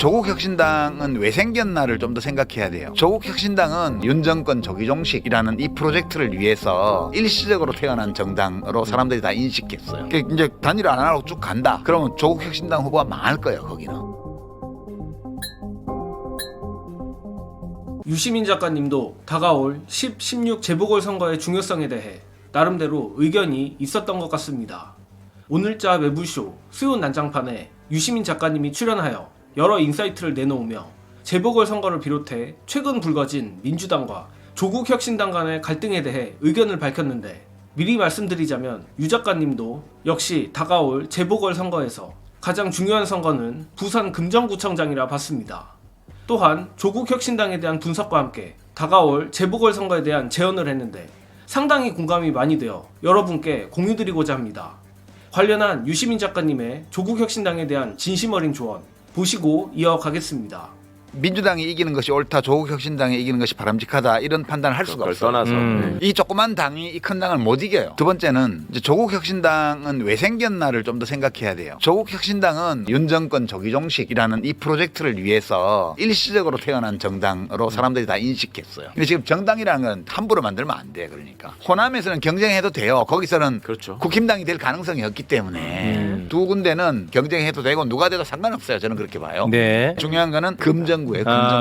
조국혁신당은 왜 생겼나를 좀 더 생각해야 돼요. 조국혁신당은 윤 정권 조기종식이라는 이 프로젝트를 위해서 일시적으로 태어난 정당으로 사람들이 다 인식했어요. 이제 단일화 안 하고 쭉 간다. 그러면 조국혁신당 후보가 망할 거예요, 거기는. 유시민 작가님도 다가올 10, 16 재보궐선거의 중요성에 대해 나름대로 의견이 있었던 것 같습니다. 오늘자 매불쇼 수요 난장판에 유시민 작가님이 출연하여 여러 인사이트를 내놓으며 재보궐선거를 비롯해 최근 불거진 민주당과 조국혁신당 간의 갈등에 대해 의견을 밝혔는데, 미리 말씀드리자면 유 작가님도 역시 다가올 재보궐선거에서 가장 중요한 선거는 부산 금정구청장이라 봤습니다. 또한 조국혁신당에 대한 분석과 함께 다가올 재보궐선거에 대한 제언을 했는데 상당히 공감이 많이 되어 여러분께 공유드리고자 합니다. 관련한 유시민 작가님의 조국혁신당에 대한 진심 어린 조언 보시고 이어가겠습니다. 민주당이 이기는 것이 옳다, 조국혁신당이 이기는 것이 바람직하다, 이런 판단을 할 수가 없어요. 떠나서 이 조그만 당이 이 큰 당을 못 이겨요. 두 번째는 이제 조국혁신당은 왜 생겼나를 좀 더 생각해야 돼요. 조국혁신당은 윤 정권 조기종식이라는 이 프로젝트를 위해서 일시적으로 태어난 정당으로 사람들이 다 인식했어요. 근데 지금 정당이라는 건 함부로 만들면 안 돼. 그러니까 호남에서는 경쟁해도 돼요. 거기서는 그렇죠. 국힘당이 될 가능성이 없기 때문에 두 군데는 경쟁해도 되고 누가 돼도 상관없어요. 저는 그렇게 봐요. 네. 중요한 거는 금정구예요.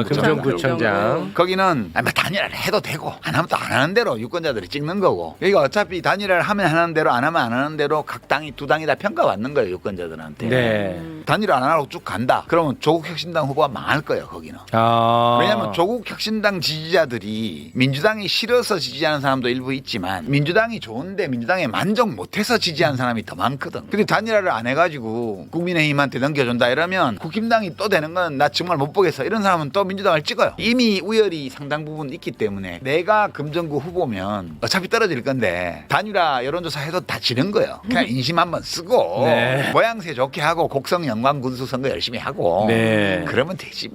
금정구청장. 거기는 단일화를 해도 되고 안 하면 또 안 하는 대로 유권자들이 찍는 거고, 여기가 어차피 단일화를 하면 하는 대로 안 하면 안 하는 대로 각 당이 두 당이 다 평가받는 거예요, 유권자들한테. 네. 단일화 안 하고 쭉 간다. 그러면 조국혁신당 후보가 망할 거예요, 거기는. 왜냐하면 조국혁신당 지지자들이 민주당이 싫어서 지지하는 사람도 일부 있지만 민주당이 좋은데 민주당에 만족 못해서 지지하는 사람이 더 많거든. 근데 단일화를 안 해가지고 국민의힘한테 넘겨준다 이러면 국힘당이 또 되는 건 나 정말 못 보겠어, 이런 사람은 또 민주당을 찍어요. 이미 우열이 상당 부분 있기 때문에 내가 금정구 후보면 어차피 떨어질 건데 단일화 여론조사 해도 다 지는 거예요. 그냥 인심 한번 쓰고 네. 모양새 좋게 하고 곡성 영광 군수 선거 열심히 하고 네. 그러면 되지.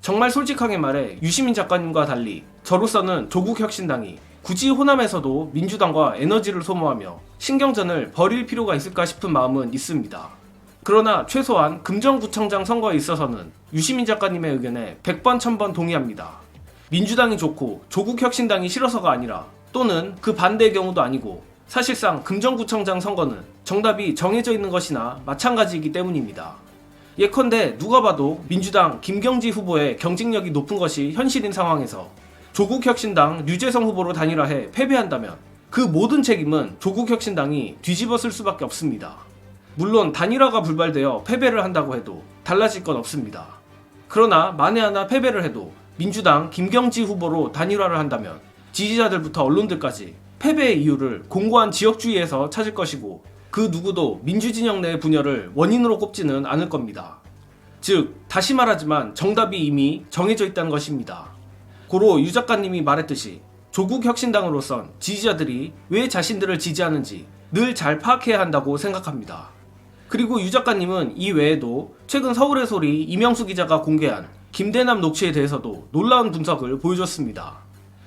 정말 솔직하게 말해 유시민 작가님과 달리 저로서는 조국혁신당이 굳이 호남에서도 민주당과 에너지를 소모하며 신경전을 벌일 필요가 있을까 싶은 마음은 있습니다. 그러나 최소한 금정구청장 선거에 있어서는 유시민 작가님의 의견에 100번 1000번 동의합니다. 민주당이 좋고 조국혁신당이 싫어서가 아니라, 또는 그 반대의 경우도 아니고 사실상 금정구청장 선거는 정답이 정해져 있는 것이나 마찬가지이기 때문입니다. 예컨대 누가 봐도 민주당 김경지 후보의 경쟁력이 높은 것이 현실인 상황에서 조국혁신당 류재성 후보로 단일화해 패배한다면 그 모든 책임은 조국혁신당이 뒤집어쓸 수밖에 없습니다. 물론 단일화가 불발되어 패배를 한다고 해도 달라질 건 없습니다. 그러나 만에 하나 패배를 해도 민주당 김경지 후보로 단일화를 한다면 지지자들부터 언론들까지 패배의 이유를 공고한 지역주의에서 찾을 것이고, 그 누구도 민주진영 내의 분열을 원인으로 꼽지는 않을 겁니다. 즉 다시 말하지만 정답이 이미 정해져 있다는 것입니다. 고로 유 작가님이 말했듯이 조국혁신당으로선 지지자들이 왜 자신들을 지지하는지 늘 잘 파악해야 한다고 생각합니다. 그리고 유 작가님은 이 외에도 최근 서울의 소리 이명수 기자가 공개한 김대남 녹취에 대해서도 놀라운 분석을 보여줬습니다.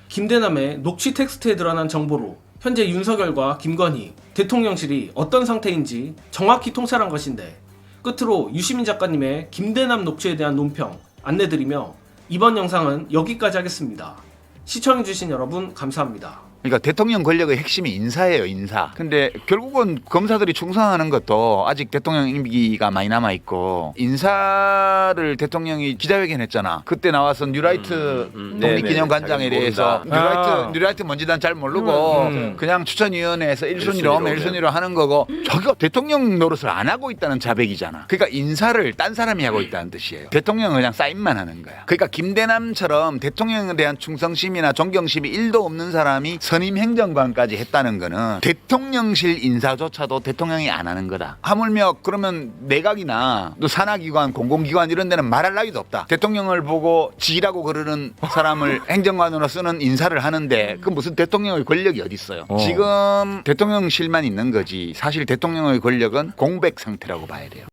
김대남의 녹취 텍스트에 드러난 정보로 현재 윤석열과 김건희, 대통령실이 어떤 상태인지 정확히 통찰한 것인데, 끝으로 유시민 작가님의 김대남 녹취에 대한 논평 안내드리며 이번 영상은 여기까지 하겠습니다. 시청해주신 여러분 감사합니다. 그러니까 대통령 권력의 핵심이 인사예요, 인사. 근데 결국은 검사들이 충성하는 것도 아직 대통령 임기가 많이 남아있고, 인사를 대통령이 기자회견했잖아. 그때 나와서 뉴라이트 독립기념관장에 대해서 뉴라이트 뭔지 난 잘 모르고 그냥 추천위원회에서 1순위로 오면 1순위로 하는 거고, 저기가 대통령 노릇을 안 하고 있다는 자백이잖아. 그러니까 인사를 딴 사람이 하고 있다는 뜻이에요. 대통령은 그냥 사인만 하는 거야. 그러니까 김대남처럼 대통령에 대한 충성심이나 존경심이 1도 없는 사람이 선임 행정관까지 했다는 거는 대통령실 인사조차도 대통령이 안 하는 거다. 하물며 그러면 내각이나 또 산하기관, 공공기관 이런 데는 말할 나위도 없다. 대통령을 보고 지라고 그러는 사람을 행정관으로 쓰는 인사를 하는데 그 무슨 대통령의 권력이 어디 있어요? 지금 대통령실만 있는 거지 사실 대통령의 권력은 공백 상태라고 봐야 돼요.